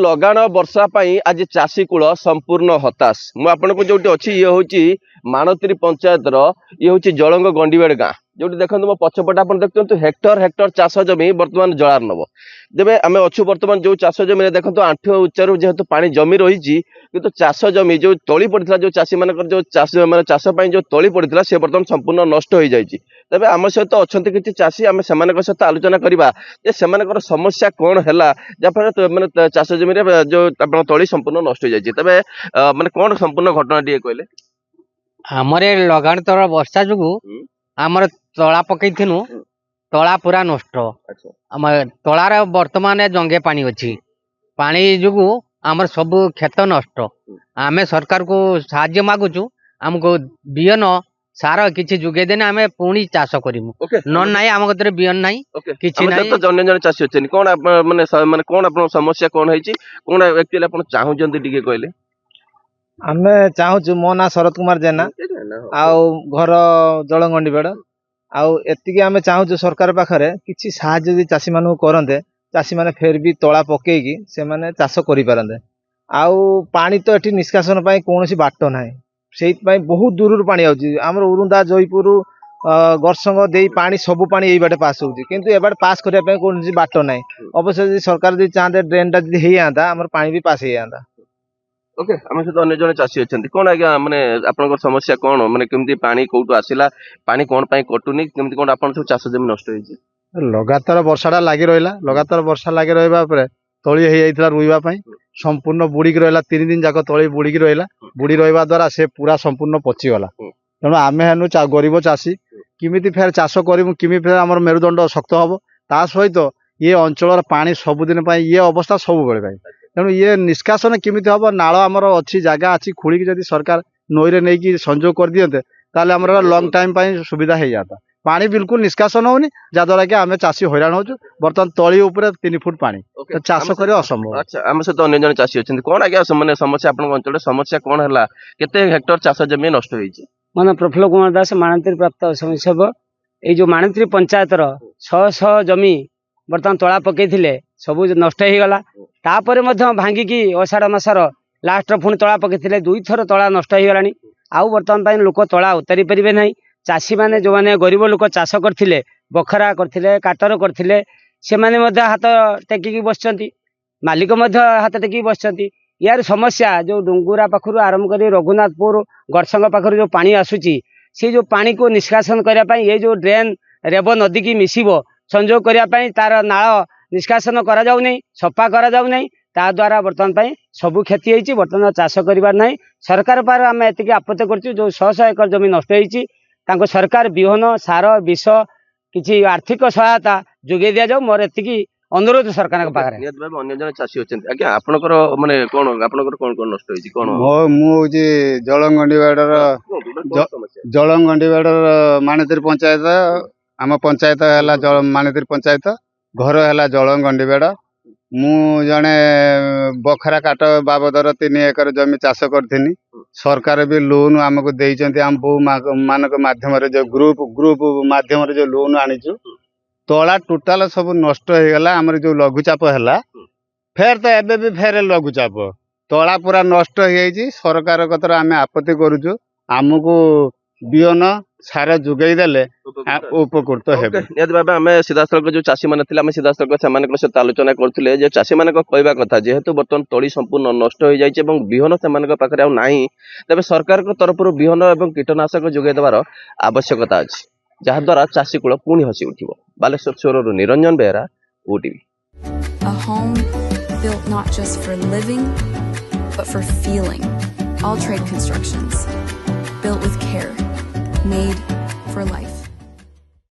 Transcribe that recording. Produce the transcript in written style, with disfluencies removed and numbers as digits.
लगाण वर्षा आज चाषी कूल संपूर्ण हताश मुझे जो अच्छी ये हूँ माणत्री पंचायत ये हूँ जलंग गंडीबेड़ गाँ जो देखो मो पछपटे आप देखते हेक्टर हेक्टर चाष जमी बर्तमान जलार्णव जबे आम अच्छु बर्तमान जो चाष जमी देखो आंठु उच्चारू जेहेतु पानी जमी रही कि चाष जमी जो तली पड़ा जो चाषी मान जो चाष मैंने चाष जो तली पड़ा से बर्तमान संपूर्ण नष्ट हो जाए तेज आम सहित अच्छा किसी चाषी आम से सहित आलोचना करवा समस्या कौन है जहाँफल मैंने चाष जमी जो तली संपूर्ण नष्ट हो जाए तेज मैंने कौन संपूर्ण घटना टे कहले आमर लगातार वर्षा जो आमर तला पकईथिनु तला पूरा नष्ट आम तलार वर्तमान जंगे पानी अच्छी पानी जो आमर सब खेत नष्ट आमे सरकार को साहाय्य मागुचु आमको बिहन सार किछि जुगे देने आमे पुणी चाष करिमु न नाही आम कतरे बिहन नाही किछि नाही तो जन जन चासी अछि कोन माने माने कोन आपन समस्या कोन हैछि कोन एक्चुअली आपन चाहू जंदी टिके कहले आमे चाहू मो ना शरद कुमार जेना आउ घर जलंगंडी बेड़ आउ एतिकी आमे चाहू सरकार पाखरे किछि साहाय्य जदि चासी मानु करंते चासी माने फेर भी तोला पकेकी से माने चाष करि पारंते आउ पानी तो एठी निष्कासन पाई कोनोसी बाट नाही सेइत पाई बहुत दूर पानी आउची हमर उरुंदा जयपुर गरसंग देई पानी सब पानी एई बाटे पास होउची किंतु ए बाटे पास करिया पाई कोनोसी बाट नाही अवश्य जदि सरकार जदि चाहते ड्रेन ता जदि हेई आंदा हमर पानी भी पास हेई आंदा ओके आम सहित अन्य जन चाषी अच्छा कौन आज्ञा माने आपन समस्या कौन माने केमती पानी कौटू आसिला पानी कौन पाई कटुनी केमती कौन आपन सब चाष जमी नष्ट होईची लगातार वर्षाटा लगी रहा लगातार वर्षा लगी रहा तली हो जाता रुईवा संपूर्ण बुड़ीक रहा 3 दिन जाक तली बुड़ीक रहा बुड़ी रहा द्वारा से पूरा संपूर्ण पचिगला तेणु आम हेनु गरीब चाषी किमिति फेर चाष करूँ किमी फेर आम मेरुदंड शक्त हम ता सहित ये अंचल पानी सबुदिन ये अवस्था सब बेले तेणु ये निष्कासन किमिति हम नाल आमर अच्छी जगह अच्छी खुड़ी जदि सरकार नईरे नहीं संजोग कर दियंते ताले आमर लंग टाइम सुविधा हो जाता पानी बिल्कुल निष्कासन होनी जहाद्वारा कि आम चाषी हैरान होचु बर्तमान तली ऊपर 3 फुट पानी तो चाष करे असंभव अच्छा आम सहित अन्य जन चाषी अच्छा कौन आज्ञा माने समस्या आपन अंचल समस्या कौन है केते हेक्टर चाष जमी नष्ट होईची मन प्रफुल्ल कुमार दास माणत्री प्राप्त समस्या ये जो माणत्री पंचायत 600 जमी बर्तमान तला पकईथिले सब नष्ट हो गला तापर भांगिकी अषाढ़ मासर लास्ट पुणी तला पकईथिले 2 थर तला नष्ट हो गलानी आउ बर्तमान लोक तला उतारी पारे ना चाषी माने जो माने गरीब लोक चाष करथिले बखरा करथिले काटर करथिले से माने हाथ टेकिकी बसचंती मालिक हाथ टेकिकी बसचंती यार समस्या जो डुंगुरा पाखरु आरंभ करी रघुनाथपुर गरसंग पाखरु जो पानी आसुची से जो पानी को निष्कासन करिया पई ये जो ड्रेन रेब नदी की मिसिबो संजोग करिया पई तार नाळ निष्कासन करा जाउ नै सफा करा जाउ नै ता द्वारा बर्तमान पई सबु क्षति होईची बर्तमान चाष करिबार नै सरकार पार आमे एतिकी आपत्ति करछु जो 100 एकड़ जमी नष्ट होईची तांको सरकार बिहन सार विष किसी आर्थिक सहायता जोगे दिया जाऊ मोर एतिकी अनुरोध सरकार के पाखरे अन्य जन चाषी अच्छा आज्ञा आपनकर माने कोन आपनकर कोन कोन नष्ट होईची कोन मु होची जलंगंडीवाडर माणित्री पंचायत आम पंचायत है माणित्री पंचायत घर है जलंगंडीवाड मु जने बखरा काट बाबदर 3 एकर जमी चाष करथिनी सरकार भी लोन आमको देइचंती आम बो मानक माध्यम रे जो ग्रुप माध्यम रे जो लोन आनिचु तोला टोटाल सब नष्ट हो गला हमर जो लघुचाप हैला फेर तो एबे भी फेर लघुचाप तोला पूरा नष्ट हो जाईची सरकार कतर आमे आपत्ति करूछु आमको बिहन सार जुगई देले उपकृत हेबे नियत बाबा हमें सीधासलख जो चाषी माने थिले हमें सीधासलख सेमानक सहित आलोचना करथिले जे चाषी मानक कहबा कथा जेहेतु बर्तमान तळी संपूर्ण नष्ट हो जाईचे एवं बिहन सेमानक पाखरे आ नाही तबे सरकार को तरफ बिहन एवं कीटनाशक जोगे देबार आवश्यकता अछि जहा द्वारा चाषी कूल पुणी हसी उठिबो बालेश्वर शहरରୁ Niranjan Behera OTV A home built not just for living but for feeling. All Trade Constructions, built with care, made for life.